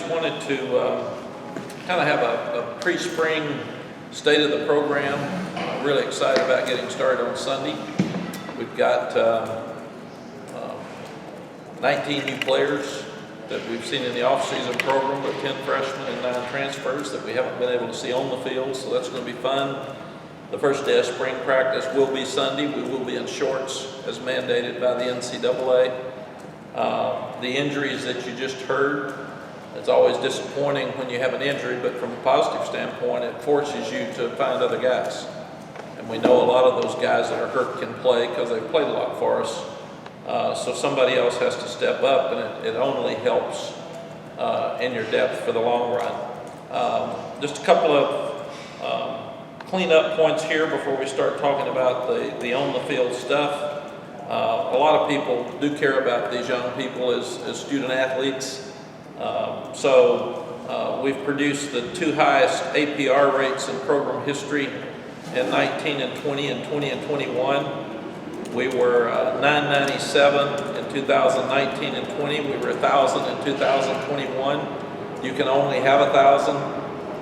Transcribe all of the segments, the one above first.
just wanted to kind of have a pre-spring state of the program. Really excited about getting started on Sunday. We've got 19 new players that we've seen in the off-season program, but 10 freshmen and 9 transfers that we haven't been able to see on the field, so that's going to be fun. The first day of spring practice will be Sunday. We will be in shorts as mandated by the NCAA. The injuries that you just heard, it's always disappointing when you have an injury, but from a positive standpoint, it forces you to find other guys. And we know a lot of those guys that are hurt can play because they've played a lot for us. So somebody else has to step up, and it only helps in your depth for the long run. Just a couple of cleanup points here before we start talking about the on-the-field stuff. A lot of people do care about these young people as student athletes. So we've produced the 2 highest APR rates in program history in 19 and 20 and 20 and 21. We were 997 in 2019 and 20. We were 1,000 in 2021. You can only have 1,000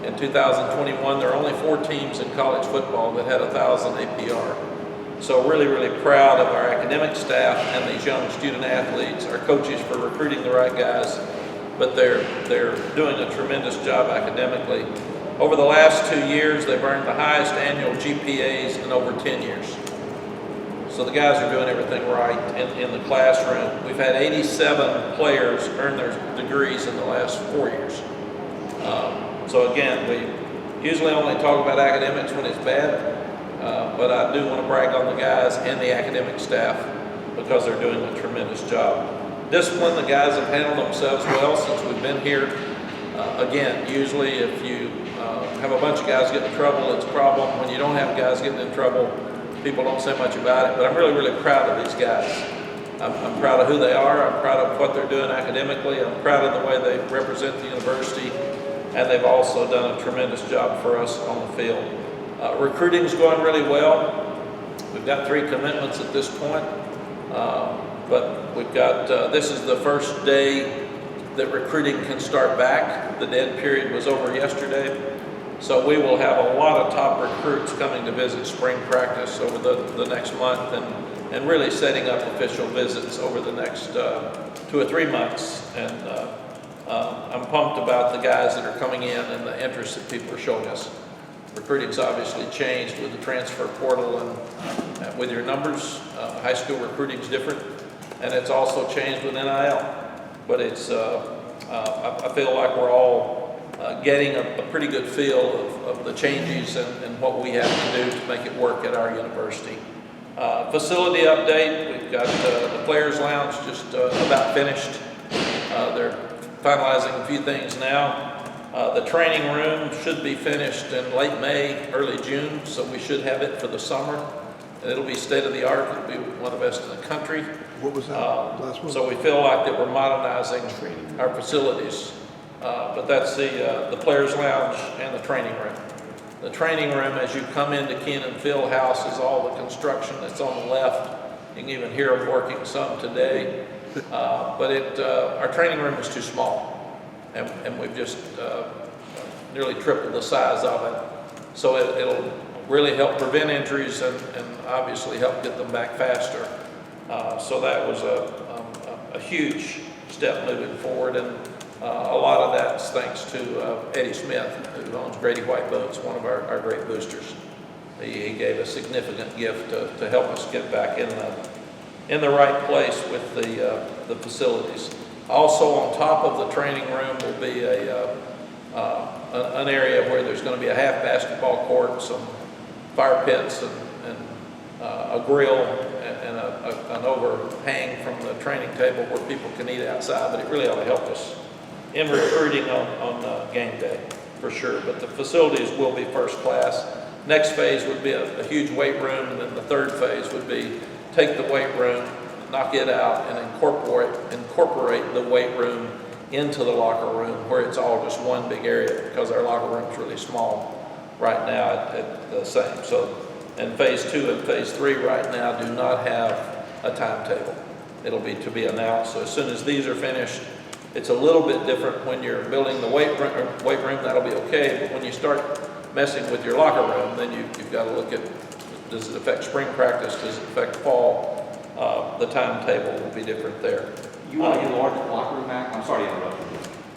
in 2021. There are only 4 teams in college football that had 1,000 APR. So really, really proud of our academic staff and these young student athletes, our coaches for recruiting the right guys, but they're doing a tremendous job academically. Over the last 2 years, they've earned the highest annual GPAs in over 10 years. So the guys are doing everything right in the classroom. We've had 87 players earn their degrees in the last 4 years. So again, we usually only talk about academics when it's bad, but I do want to brag on the guys and the academic staff because they're doing a tremendous job. Discipline, the guys have handled themselves well since we've been here. Again, usually if you have a bunch of guys getting in trouble, it's a problem. When you don't have guys getting in trouble, people don't say much about it, but I'm really, really proud of these guys. I'm proud of who they are. I'm proud of what they're doing academically. I'm proud of the way they represent the university, and they've also done a tremendous job for us on the field. Recruiting's going really well. We've got 3 commitments at this point, but we've got, this is the first day that recruiting can start back. The dead period was over yesterday. So we will have a lot of top recruits coming to visit spring practice over the next month and really setting up official visits over the next 2 or 3 months. And I'm pumped about the guys that are coming in and the interest that people are showing us. Recruiting's obviously changed with the transfer portal and with your numbers. High school recruiting's different, and it's also changed with NIL. But it's I feel like we're all getting a pretty good feel of the changes and what we have to do to make it work at our university. Facility update, we've got the Players Lounge just about finished. They're finalizing a few things now. The training room should be finished in late May, early June, so we should have it for the summer. And it'll be state-of-the-art. It'll be one of the best in the country. What was that last one? So we feel like that we're modernizing our facilities. But that's the Players Lounge and the training room. The training room, as you come into Kenan Fieldhouse, is all the construction that's on the left. You can even hear them working some today. But our training room is too small, and we've just nearly tripled the size of it. So it'll really help prevent injuries and obviously help get them back faster. So that was a huge step moving forward, and a lot of that's thanks to Eddie Smith, who owns Grady White Boats, one of our great boosters. He gave a significant gift to help us get back in the right place with the facilities. Also, on top of the training room will be an area where there's going to be a half basketball court, some fire pits, and a grill, and an overhang from the training table where people can eat outside. But it really ought to help us in recruiting on game day, for sure. But the facilities will be first class. Next phase would be a huge weight room, and then the third phase would be take the weight room, knock it out, and incorporate the weight room into the locker room where it's all just one big area, because our locker room's really small right now at the same. So, and phase 2 and phase 3 right now do not have a timetable. It'll be to be announced. So as soon as these are finished, It's a little bit different when you're building the weight room, that'll be okay, but when you start messing with your locker room, then you've got to look at, does it affect spring practice, does it affect fall? The timetable will be different there. You want to get a larger locker room, Mack? I'm sorry to interrupt you.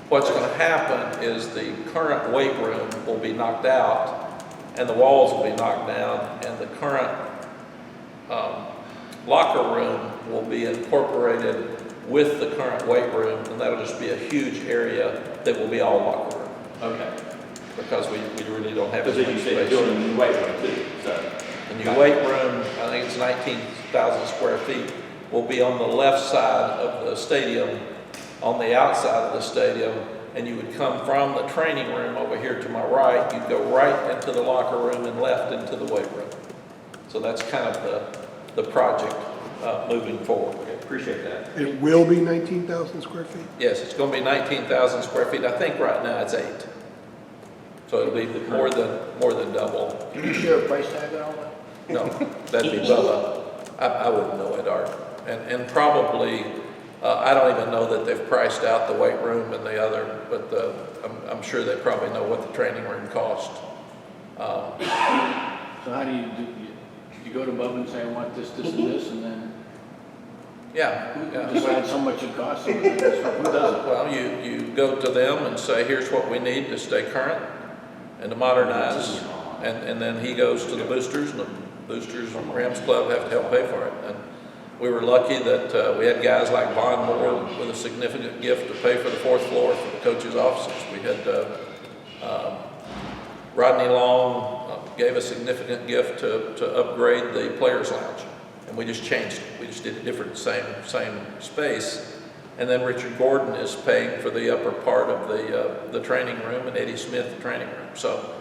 What's going to happen is the current weight room will be knocked out and the walls will be knocked down, and the current locker room will be incorporated with the current weight room, and that'll just be a huge area that will be all locker room. Okay. Because we really don't have Because as then much you said space. you're building a new weight room too, so. The new weight room, I think it's 19,000 square feet, will be on the left side of the stadium, on the outside of the stadium, and you would come from the training room over here to my right, you'd go right into the locker room and left into the weight room. So that's kind of the project moving forward. Okay, appreciate that. It will be 19,000 square feet? Yes, it's going to be 19,000 square feet. I think right now it's 8. So it'll be more than double. Can you share a price tag on all that? No, that'd be Bubba. I wouldn't know it, Art. And probably, I don't even know that they've priced out the weight room and the other, but I'm sure they probably know what the training room cost. So how do you go to Bubba and say, I want this, this, and this, and then Yeah. decide so much it costs? Who does it? Well, you go to them and say, here's what we need to stay current and to modernize. And then he goes to the boosters, and the boosters and Rams Club have to help pay for it. And we were lucky that we had guys like Von Moore with a significant gift to pay for the 4th floor for the coaches' offices. We had Rodney Long gave a significant gift to upgrade the players' lounge. And we just changed it. We just did a different, same space. And then Richard Gordon is paying for the upper part of the training room, and Eddie Smith the training room. So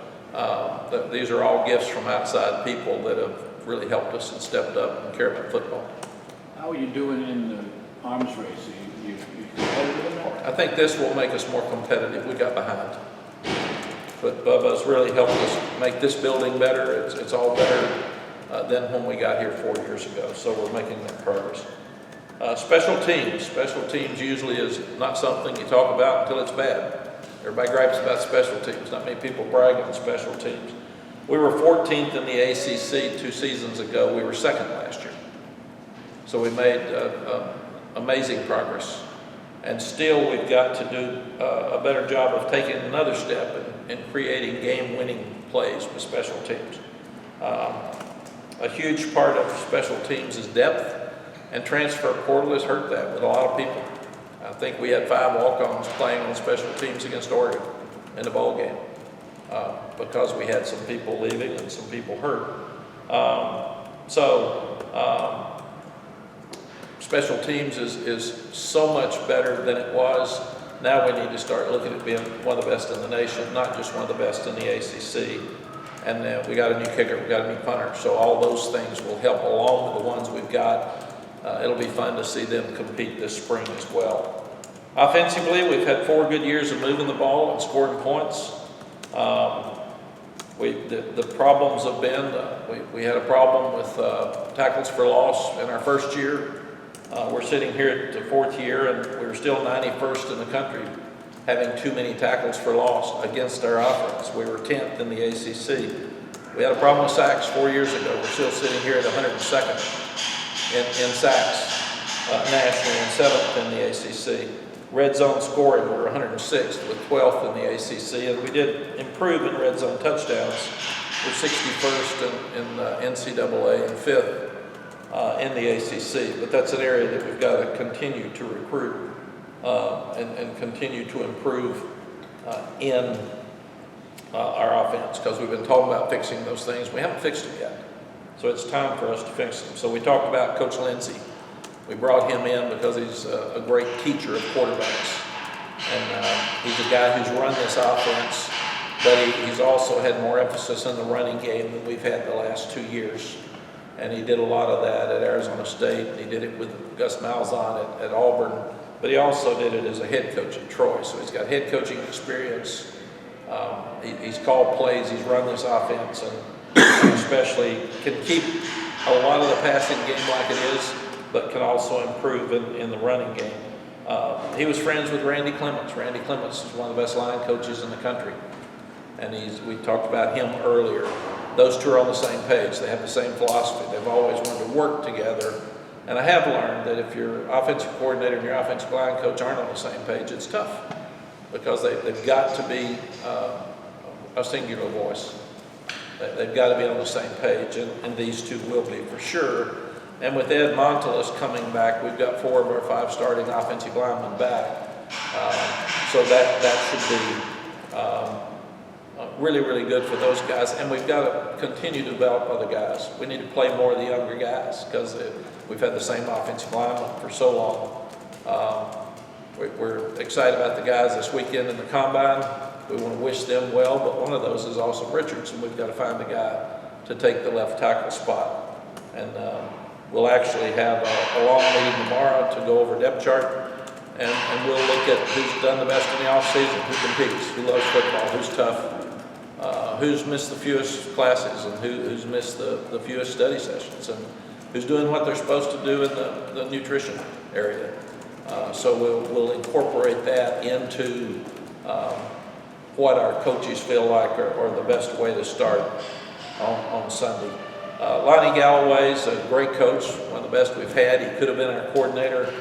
these are all gifts from outside people that have really helped us and stepped up and care about football. How are you doing in the arms race? You competitive in that? I think this will make us more competitive. We got behind. But Bubba's really helped us make this building better. It's all better than when we got here 4 years ago. So we're making that progress. Special teams. Special teams usually is not something you talk about until it's bad. Everybody gripes about special teams. Not many people brag on special teams. We were 14th in the ACC 2 seasons ago. We were 2nd last year. So we made amazing progress. And still we've got to do a better job of taking another step in creating game-winning plays with special teams. A huge part of special teams is depth, and transfer portal has hurt that with a lot of people. I think we had 5 walk-ons playing on special teams against Oregon in the bowl game because we had some people leaving and some people hurt. Special teams is so much better than it was. Now we need to start looking at being one of the best in the nation, not just one of the best in the ACC. And we got a new kicker, we got a new punter. So all those things will help along with the ones we've got. It'll be fun to see them compete this spring as well. Offensively, we've had 4 good years of moving the ball and scoring points. The problems have been, we had a problem with tackles for loss in our first year. We're sitting here at the 4th year, and we were still 91st in the country, having too many tackles for loss against our offense. We were 10th in the ACC. We had a problem with sacks 4 years ago. We're still sitting here at 102nd in sacks nationally and 7th in the ACC. Red zone scoring, we were 106th with 12th in the ACC, and we did improve in red zone touchdowns. We're 61st in NCAA and 5th in the ACC, but that's an area that we've got to continue to recruit and continue to improve in our offense, because we've been talking about fixing those things. We haven't fixed them yet, so it's time for us to fix them. So we talked about Coach Lindsey. We brought him in because he's a great teacher of quarterbacks, and he's a guy who's run this offense, but he's also had more emphasis in the running game than we've had the last 2 years. And he did a lot of that at Arizona State, and he did it with Gus Malzahn at Auburn, but he also did it as a head coach at Troy. So he's got head coaching experience. He's called plays, he's run this offense, and especially can keep a lot of the passing game like it is, but can also improve in the running game. He was friends with Randy Clements. Randy Clements is one of the best line coaches in the country. And we talked about him earlier. Those two are on the same page. They have the same philosophy. They've always wanted to work together. And I have learned that if your offensive coordinator and your offensive line coach aren't on the same page, it's tough, because they've got to be a singular voice. They've got to be on the same page, and these two will be for sure. And with Ed Montelis coming back, we've got 4 of our 5 starting offensive linemen back. So that should be really, really good for those guys. And we've got to continue to develop other guys. We need to play more of the younger guys, because we've had the same offensive linemen for so long. We're excited about the guys this weekend in the combine. We want to wish them well, but one of those is also Richards, and we've got to find a guy to take the left tackle spot. And we'll actually have a long meeting tomorrow to go over depth chart, and we'll look at who's done the best in the offseason, who competes, who loves football, who's tough, who's missed the fewest classes, and who's missed the fewest study sessions, and who's doing what they're supposed to do in the nutrition area. So we'll incorporate that into what our coaches feel like are the best way to start on Sunday. Lonnie Galloway's a great coach, one of the best we've had. He could have been our coordinator.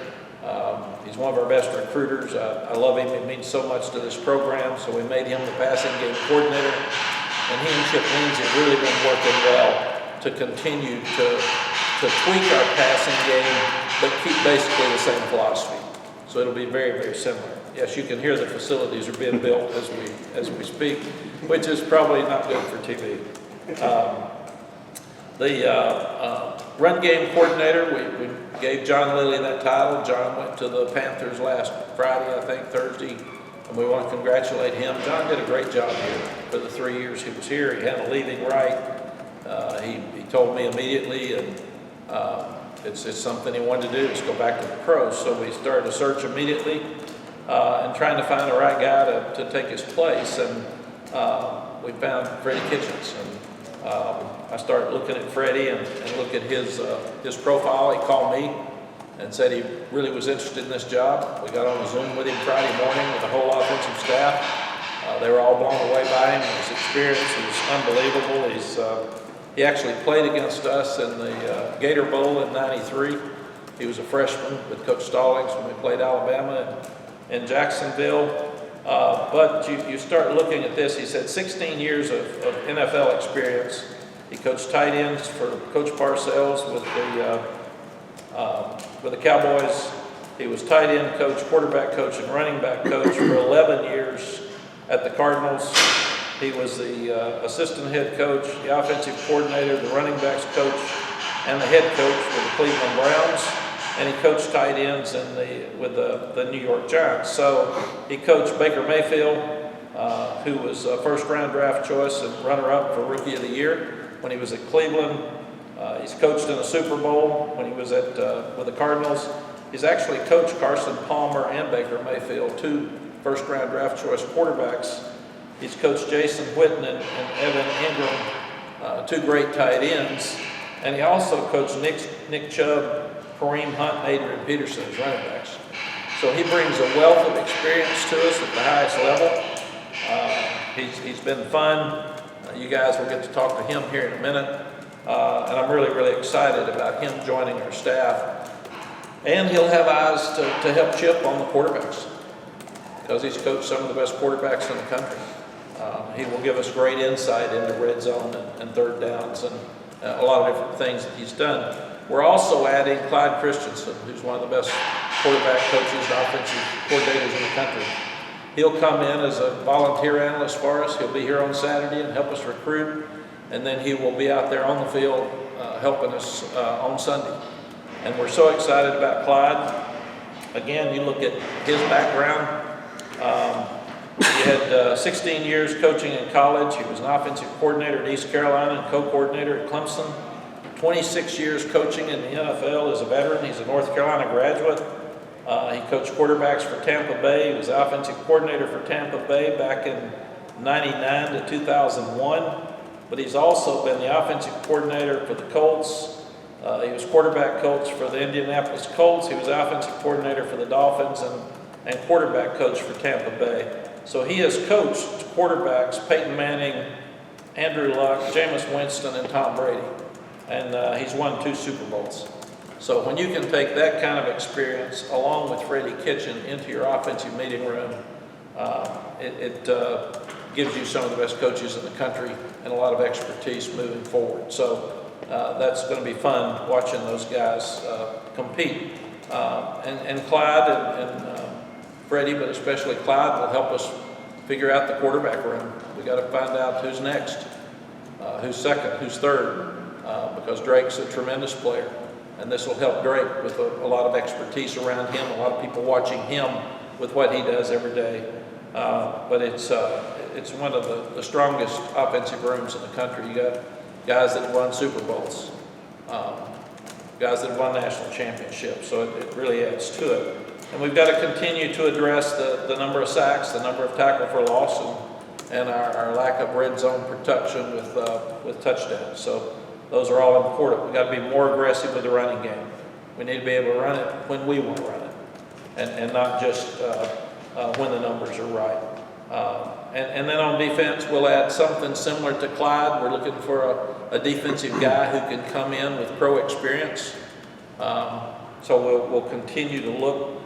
He's one of our best recruiters. I love him. It means so much to this program, so we made him the passing game coordinator. And he and Chip Lindsay have really been working well to continue to tweak our passing game, but keep basically the same philosophy. So it'll be very, very similar. Yes, you can hear the facilities are being built as we speak, which is probably not good for TV. The run game coordinator, we gave John Lilly that title. John went to the Panthers last Friday, I think, Thursday, and we want to congratulate him. John did a great job here for the 3 years he was here. He had a leaving right. He told me immediately, and it's something he wanted to do, is go back to the pros. So we started a search immediately and trying to find the right guy to take his place. And we found Freddie Kitchens. And I started looking at Freddie and look at his profile. He called me and said he really was interested in this job. We got on a Zoom with him Friday morning with the whole offensive staff. They were all blown away by him. His experience was unbelievable. He actually played against us in the Gator Bowl in '93. He was a freshman with Coach Stallings when we played Alabama in Jacksonville. But you start looking at this. He's had 16 years of NFL experience. He coached tight ends for Coach Parcells with the Cowboys. He was tight end coach, quarterback coach, and running back coach for 11 years at the Cardinals. He was the assistant head coach, the offensive coordinator, the running backs coach, and the head coach for the Cleveland Browns. And he coached tight ends with the New York Giants. So he coached Baker Mayfield, who was a first-round draft choice and runner-up for Rookie of the Year when he was at Cleveland. He's coached in a Super Bowl when he was with the Cardinals. He's actually coached Carson Palmer and Baker Mayfield, 2 first-round draft choice quarterbacks. He's coached Jason Witten and Evan Ingram, 2 great tight ends. And he also coached Nick Chubb, Kareem Hunt, and Adrian Peterson as running backs. So he brings a wealth of experience to us at the highest level. He's been fun. You guys will get to talk to him here in a minute. And I'm really, really excited about him joining our staff. And he'll have eyes to help Chip on the quarterbacks, because he's coached some of the best quarterbacks in the country. He will give us great insight into red zone and third downs and a lot of different things that he's done. We're also adding Clyde Christensen, who's one of the best quarterback coaches and offensive coordinators in the country. He'll come in as a volunteer analyst for us. He'll be here on Saturday and help us recruit, and then he will be out there on the field helping us on Sunday. And we're so excited about Clyde. Again, you look at his background. He had 16 years coaching in college. He was an offensive coordinator at East Carolina and co-coordinator at Clemson. 26 years coaching in the NFL as a veteran. He's a North Carolina graduate. He coached quarterbacks for Tampa Bay. He was the offensive coordinator for Tampa Bay back in '99 to 2001. But he's also been the offensive coordinator for the Colts. He was quarterback coach for the Indianapolis Colts. He was offensive coordinator for the Dolphins, and quarterback coach for Tampa Bay. So he has coached quarterbacks Peyton Manning, Andrew Luck, Jameis Winston, and Tom Brady. And he's won 2 Super Bowls. So when you can take that kind of experience along with Freddie Kitchen into your offensive meeting room, it gives you some of the best coaches in the country and a lot of expertise moving forward. So that's going to be fun watching those guys compete. And Clyde and Freddie, but especially Clyde, will help us figure out the quarterback room. We got to find out who's next, who's second, who's third, because Drake's a tremendous player. And this will help Drake with a lot of expertise around him, a lot of people watching him with what he does every day. But it's one of the strongest offensive rooms in the country. You got guys that have won Super Bowls, guys that have won national championships, so it really adds to it. And we've got to continue to address the number of sacks, the number of tackle for loss, and our lack of red zone protection with touchdowns. So those are all important. We've got to be more aggressive with the running game. We need to be able to run it when we want to run it, and not just when the numbers are right. And then on defense, we'll add something similar to Clyde. We're looking for a defensive guy who can come in with pro experience. So we'll continue to look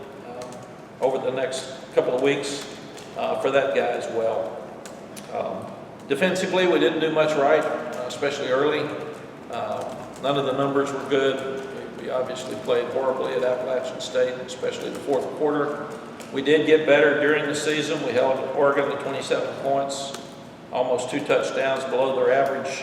over the next couple of weeks for that guy as well. Defensively, we didn't do much right, especially early. None of the numbers were good. We obviously played horribly at Appalachian State, especially the fourth quarter. We did get better during the season. We held Oregon to 27 points, almost 2 touchdowns below their average.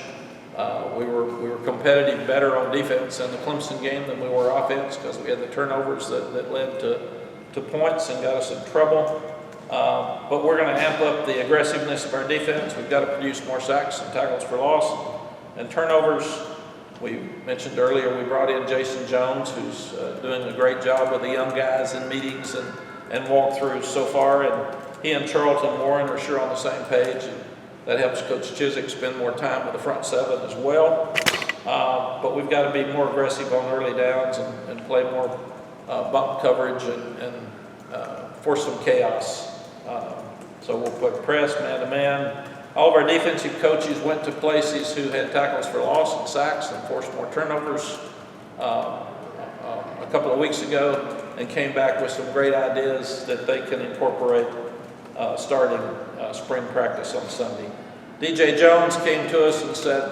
We were competitive better on defense in the Clemson game than we were offense because we had the turnovers that led to points and got us in trouble. But we're going to amp up the aggressiveness of our defense. We've got to produce more sacks and tackles for loss and turnovers. We mentioned earlier we brought in Jason Jones, who's doing a great job with the young guys in meetings and walkthroughs so far. And he and Charlton Warren are sure on the same page. And that helps Coach Chizik spend more time with the front 7 as well. But we've got to be more aggressive on early downs and play more bump coverage and force some chaos. So we'll put press, man-to-man. All of our defensive coaches went to places who had tackles for loss and sacks and forced more turnovers a couple of weeks ago and came back with some great ideas that they can incorporate starting spring practice on Sunday. DJ Jones came to us and said,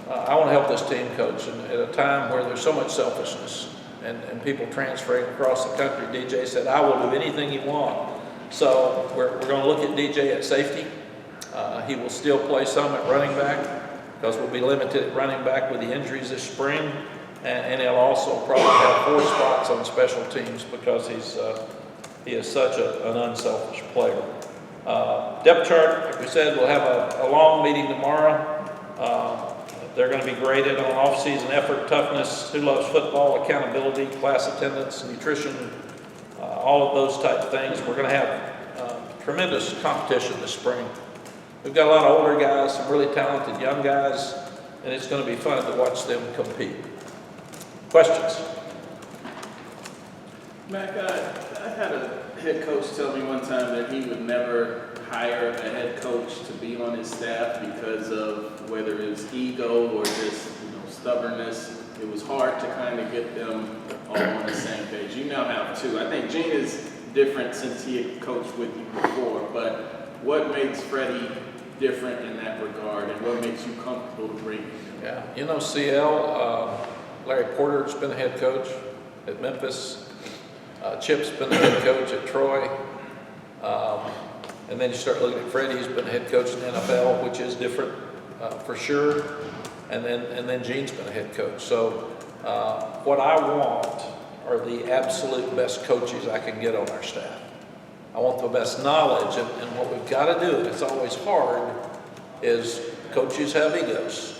I want to help this team, coach, and at a time where there's so much selfishness and people transferring across the country, DJ said, I will do anything you want. So we're going to look at DJ at safety. He will still play some at running back because we'll be limited at running back with the injuries this spring. And he'll also probably have 4 spots on special teams because he is such an unselfish player. Depth chart, like we said, we'll have a long meeting tomorrow. They're going to be graded on off-season effort, toughness, who loves football, accountability, class attendance, nutrition, all of those type of things. We're going to have tremendous competition this spring. We've got a lot of older guys, some really talented young guys, and it's going to be fun to watch them compete. Questions? Mack, I had a head coach tell me one time that he would never hire a head coach to be on his staff because of whether it was ego or just stubbornness. It was hard to kind of get them all on the same page. You now have 2. I think Gene is different since he had coached with you before, but what makes Freddie different in that regard, and what makes you comfortable to bring him? Yeah, CL, Larry Porter's been a head coach at Memphis. Chip's been the head coach at Troy. And then you start looking at Freddie, he's been a head coach in the NFL, which is different for sure. And then Gene's been a head coach. So what I want are the absolute best coaches I can get on our staff. I want the best knowledge, and what we've got to do, and it's always hard, is coaches have egos.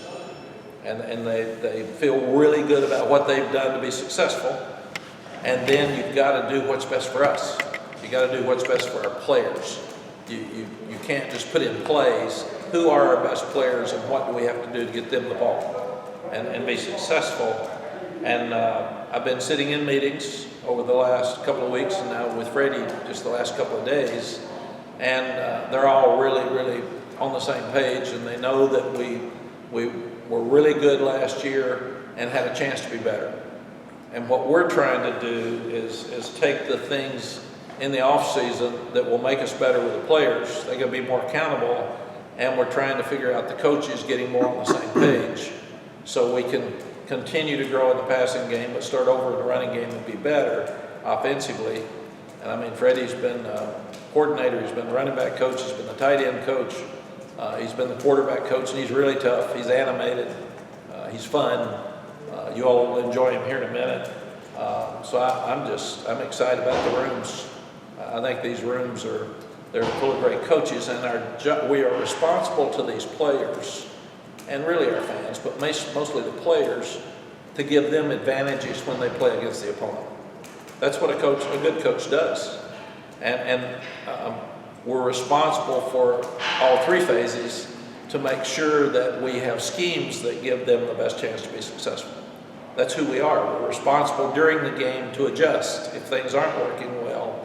And they feel really good about what they've done to be successful. And then you've got to do what's best for us. You got to do what's best for our players. You can't just put in plays, who are our best players and what do we have to do to get them the ball and be successful. And I've been sitting in meetings over the last couple of weeks, and now with Freddie just the last couple of days, and they're all really on the same page, and they know that we were really good last year and had a chance to be better. And what we're trying to do is take the things in the off season that will make us better with the players. They're going to be more accountable, and we're trying to figure out the coaches getting more on the same page so we can continue to grow in the passing game, but start over in the running game and be better offensively. And I mean, Freddie's been coordinator, he's been the running back coach, he's been the tight end coach, he's been the quarterback coach, and he's really tough. He's animated, he's fun. You all will enjoy him here in a minute. So I'm excited about the rooms. I think these rooms they're full of great coaches, and we are responsible to these players, and really our fans, but mostly the players, to give them advantages when they play against the opponent. That's what a good coach does. And we're responsible for all three phases to make sure that we have schemes that give them the best chance to be successful. That's who we are. We're responsible during the game to adjust if things aren't working well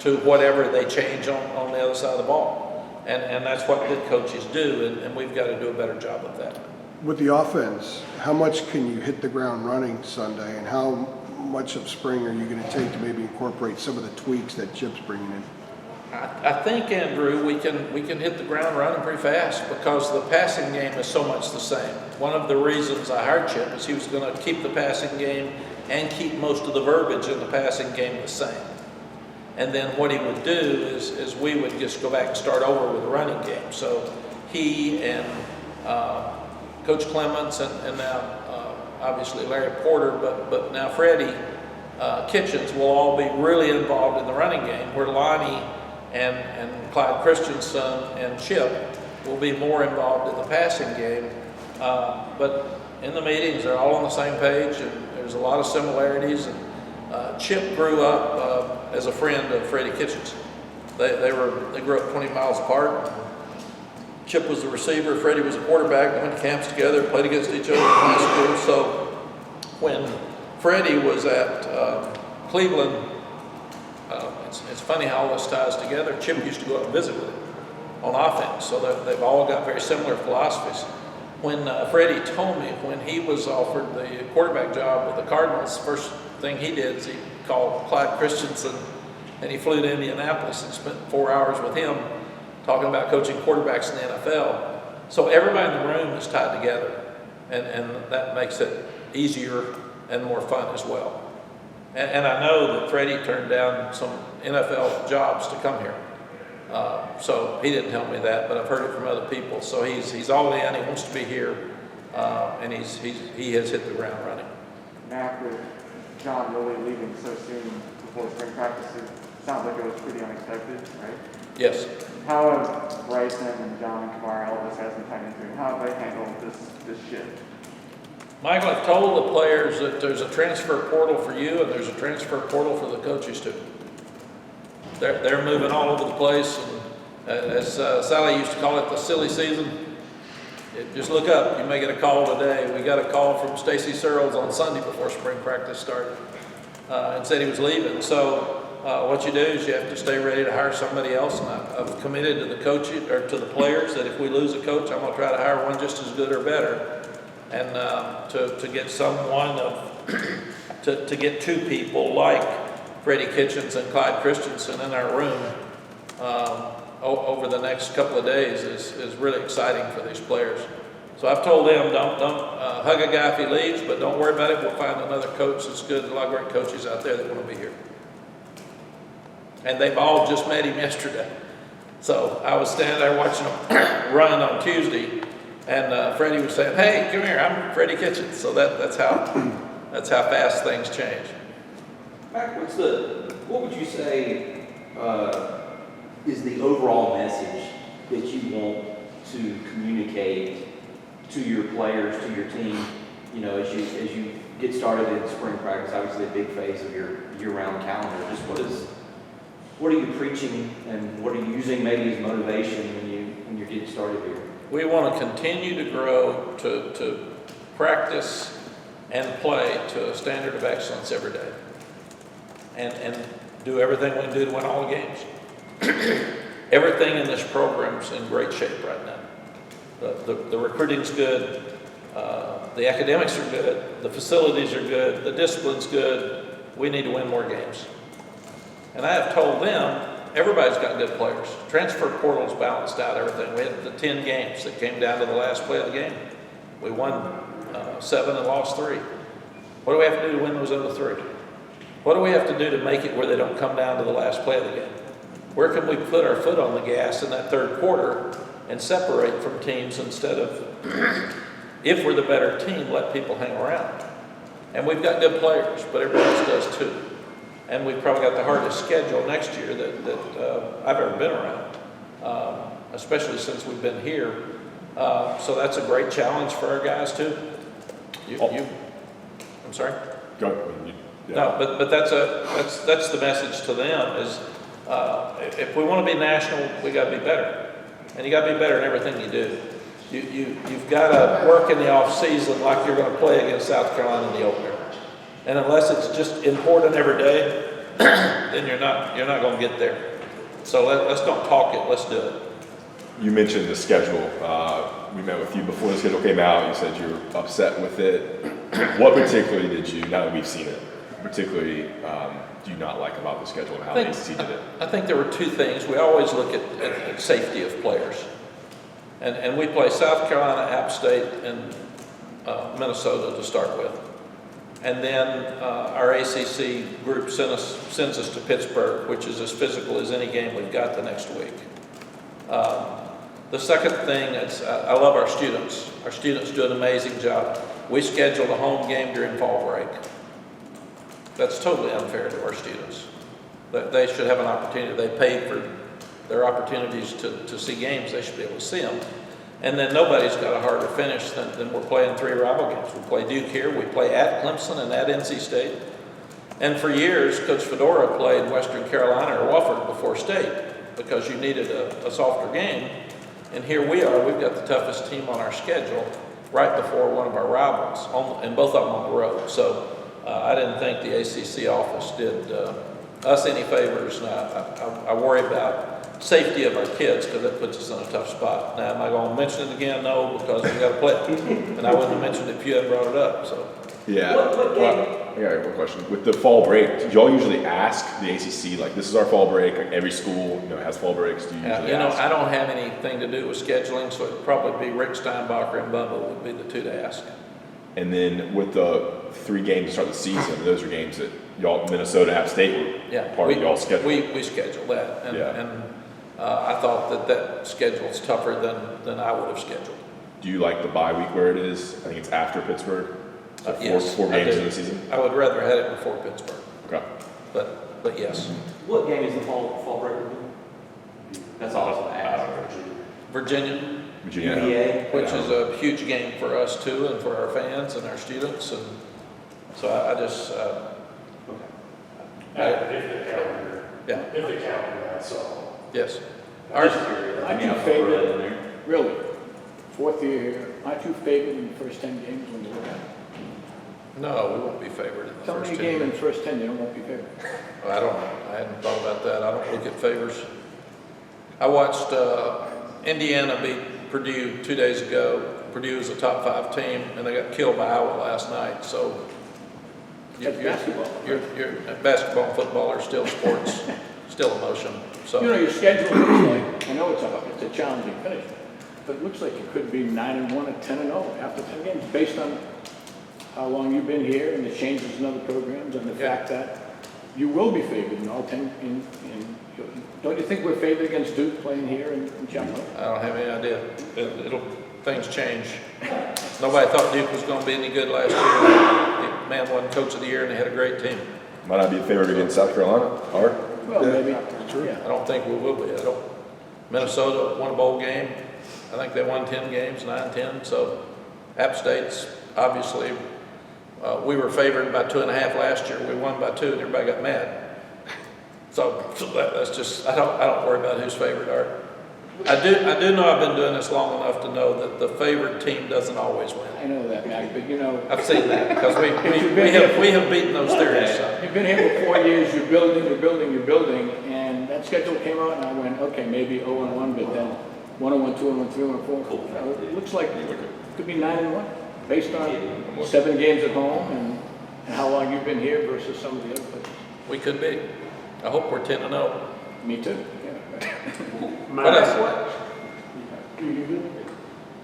to whatever they change on the other side of the ball. And that's what good coaches do, and we've got to do a better job of that. With the offense, how much can you hit the ground running Sunday, and how much of spring are you going to take to maybe incorporate some of the tweaks that Chip's bringing in? I think, Andrew, we can hit the ground running pretty fast because the passing game is so much the same. One of the reasons I hired Chip is he was going to keep the passing game and keep most of the verbiage in the passing game the same. And then what he would do is we would just go back and start over with the running game. So he and Coach Clements and now obviously Larry Porter, but now Freddie Kitchens will all be really involved in the running game, where Lonnie and Clyde Christensen and Chip will be more involved in the passing game. But in the meetings, they're all on the same page, and there's a lot of similarities. And Chip grew up as a friend of Freddie Kitchens. They grew up 20 miles apart. Chip was the receiver, Freddie was a quarterback. They went to camps together, played against each other in high school. So when Freddie was at Cleveland, it's funny how all this ties together. Chip used to go up and visit with him on offense, so they've all got very similar philosophies. When Freddie told me when he was offered the quarterback job with the Cardinals, first thing he did is he called Clyde Christensen, and he flew to Indianapolis and spent 4 hours with him talking about coaching quarterbacks in the NFL. So everybody in the room is tied together, and that makes it easier and more fun as well. And I know that Freddie turned down some NFL jobs to come here. So he didn't tell me that, but I've heard it from other people. So he's all in, he wants to be here, and he has hit the ground running. Mack, with John really leaving so soon before spring practice, it sounds like it was pretty unexpected, right? Yes. How have Bryson and John and Kamara, all those guys been tied into it? How have they handled this shift? Michael, I've told the players that there's a transfer portal for you and there's a transfer portal for the coaches too. They're moving all over the place, and as Sally used to call it, the silly season. Just look up, you may get a call today. We got a call from Stacy Searles on Sunday before spring practice started and said he was leaving. So what you do is you have to stay ready to hire somebody else, and I've committed to the coaches or to the players that if we lose a coach, I'm going to try to hire one just as good or better. And to get someone to get two people like Freddie Kitchens and Clyde Christensen in our room over the next couple of days is really exciting for these players. So I've told them don't hug a guy if he leaves, but don't worry about it. We'll find another coach that's good. There's a lot of great coaches out there that want to be here. And they've all just met him yesterday. So I was standing there watching them run on Tuesday. And Freddie was saying, "Hey, come here, I'm Freddie Kitchens." So that's how fast things change. Mack, what would you say is the overall message that you want to communicate to your players, to your team, as you get started in spring practice, obviously a big phase of your year-round calendar? Just what are you preaching, and what are you using maybe as motivation when you're getting started here? We want to continue to grow, to practice and play to a standard of excellence every day. And do everything we can do to win all the games. Everything in this program's in great shape right now. The recruiting's good, the academics are good, the facilities are good, the discipline's good. We need to win more games. And I have told them, everybody's got good players. Transfer portal's balanced out everything. We had the 10 games that came down to the last play of the game. We won 7 and lost 3. What do we have to do to win those other 3? What do we have to do to make it where they don't come down to the last play of the game? Where can we put our foot on the gas in that third quarter and separate from teams instead of, if we're the better team, let people hang around? And we've got good players, but everybody else does too. And we've probably got the hardest schedule next year that I've ever been around, especially since we've been here. So that's a great challenge for our guys too. I'm sorry? Go ahead. Yeah. No, but that's the message to them is if we want to be national, we got to be better, and you got to be better in everything you do. You've got to work in the off season like you're going to play against South Carolina in the opener, and unless it's just important every day, then you're not going to get there. So let's don't talk it. Let's do it. You mentioned the schedule. We met with you before the schedule came out. You said you were upset with it. What particularly did you, now that we've seen it, particularly do you not like about the schedule and how the ACC did it? I think there were 2 things. We always look at safety of players. And we play South Carolina, App State, and Minnesota to start with. And then our ACC group sends us to Pittsburgh, which is as physical as any game we've got the next week. The second thing is I love our students. Our students do an amazing job. We scheduled a home game during fall break. That's totally unfair to our students. They should have an opportunity. They paid for their opportunities to see games. They should be able to see them. And then nobody's got a harder finish than we're playing 3 rival games. We play Duke here, we play at Clemson and at NC State. And for years, Coach Fedora played Western Carolina or Wofford before state because you needed a softer game. And here we are, we've got the toughest team on our schedule right before one of our rivals, and both of them on the road. So I didn't think the ACC office did us any favors. Now, I worry about safety of our kids because that puts us in a tough spot. Now, am I going to mention it again? No, because we got to play it. And I wouldn't have mentioned it if you hadn't brought it up. So. Yeah. What game? I got one question. With the fall break, do y'all usually ask the ACC, like, this is our fall break, like every school, has fall breaks? Do you usually ask? I don't have anything to do with scheduling, so it'd probably be Rick Steinbacher and Bubba would be the 2 to ask. And then with the 3 games to start the season, those are games that y'all, Minnesota, App State, were part of y'all's schedule. We scheduled that, and I thought that schedule's tougher than I would have scheduled. Do you like the bye week where it is? I think it's after Pittsburgh. So Yes, four I games do. in the season. I would rather have it before Pittsburgh, Okay. but yes. What game is the fall break? That's all I was going to ask. Virginia, Virginia. UVA? which is a huge game for us too, and for our fans and our students, and so I just, yeah, If the calendar, that's all. yes. Aren't you favored, really, 4th year here, aren't you favored in the first 10 games when you look at it? No, we won't be favored in the Tell first me a 10 game in the games. first 10 you won't be favored. I don't know. I hadn't thought about that. I don't look at favors. I watched Indiana beat Purdue 2 days ago. Purdue is a top 5 team, and they got killed by Iowa last night. So That's basketball. Your basketball and football are still sports, still emotion. So Your schedule looks like, I know it's a challenging finish, but it looks like you could be 9-1 or 10-0 after 10 games, based on how long you've been here and the changes in other programs and the fact that you will be favored in all 10. Don't you think we're favored against Duke playing here in Chapel? I don't have any idea. Things change. Nobody thought Duke was going to be any good last year. The man won Coach of the Year, and they had a great team. Might not be a favorite against South Carolina. Hard. Well, maybe. I don't think we will be. Minnesota won a bowl game. I think they won 10 games, 9-10. So App State's obviously, we were favored by 2.5 last year. We won by 2, and everybody got mad. So that's just, I don't worry about who's favored. I I do know I've been doing this long enough to know that the favored team doesn't always win. I know that, Mac, but you know, I've seen that because we have beaten those theories. So. you've been here for 4 years, you're building, and that schedule came out, and I went, okay, maybe 0-1, but then 1-1, 2-1, 3-1, 4. It looks like it could be 9-1, based on 7 games at home and how long you've been here versus some of the other places. We could be. I hope we're 10-0. Me too. Yeah. What else?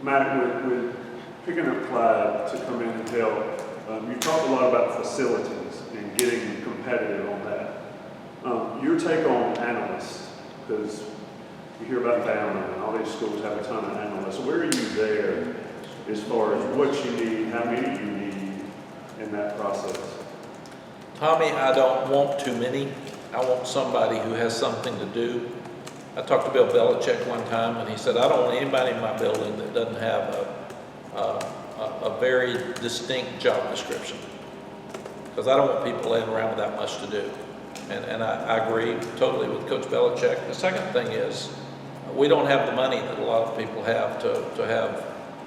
Matt, with picking up Clyde to come in and help, you talked a lot about facilities and getting competitive on that. Your take on analysts, because you hear about Bama and all these schools have a ton of analysts. Where are you there as far as what you need, how many you need in that process? Tommy, I don't want too many. I want somebody who has something to do. I talked to Bill Belichick one time, and he said, I don't want anybody in my building that doesn't have a very distinct job description. Because I don't want people laying around without much to do. And I agree totally with Coach Belichick. The second thing is, we don't have the money that a lot of people have to have.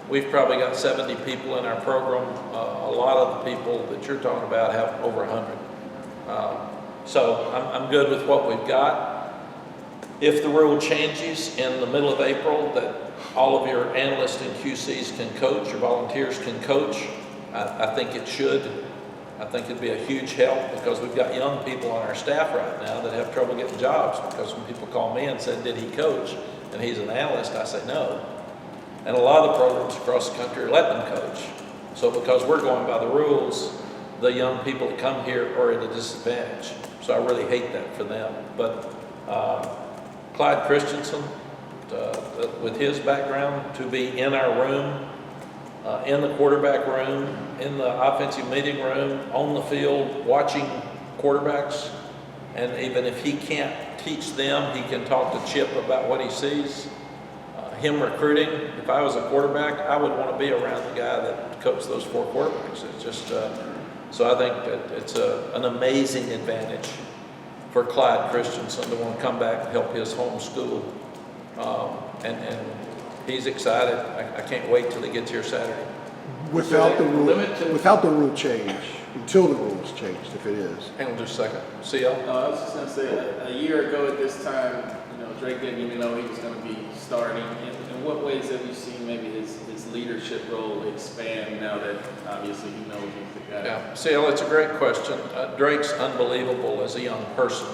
We've probably got 70 people in our program. A lot of the people that you're talking about have over 100. So I'm good with what we've got. If the rule changes in the middle of April that all of your analysts and QCs can coach, your volunteers can coach, I think it should. I think it'd be a huge help because we've got young people on our staff right now that have trouble getting jobs because when people call me and say, did he coach? And he's an analyst, I say no. And a lot of the programs across the country are letting them coach. So because we're going by the rules, the young people that come here are at a disadvantage. So I really hate that for them. But Clyde Christensen, with his background, to be in our room, in the quarterback room, in the offensive meeting room, on the field, watching quarterbacks, and even if he can't teach them, he can talk to Chip about what he sees. Him recruiting, if I was a quarterback, I would want to be around the guy that coached those 4 quarterbacks. It's just, so I think that it's an amazing advantage for Clyde Christensen to want to come back and help his home school. And he's excited. I can't wait till he gets here Saturday. Without the rule change, until the rules changed, if it is. Hang on just a second. CL? I was just gonna say, a year ago at this time, Drake didn't even know he was gonna be starting. In what ways have you seen maybe his leadership role expand now that obviously he knows he's the guy? Yeah, CL, it's a great question. Drake's unbelievable as a young person.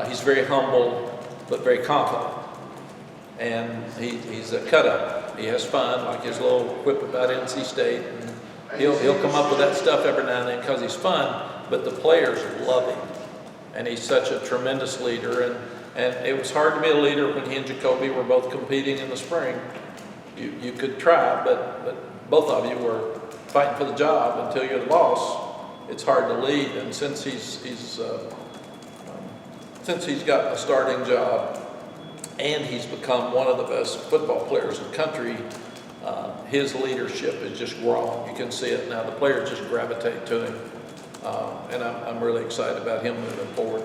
He's very humble, but very confident. And he's a cut-up. He has fun, like his little quip about NC State. And he'll come up with that stuff every now and then because he's fun, but the players love him. And he's such a tremendous leader. And it was hard to be a leader when he and Jacoby were both competing in the spring. You could try, but both of you were fighting for the job until you're the boss. It's hard to lead, and since he's got a starting job and he's become one of the best football players in the country, his leadership has just grown. You can see it now. The players just gravitate to him, and I'm really excited about him moving forward.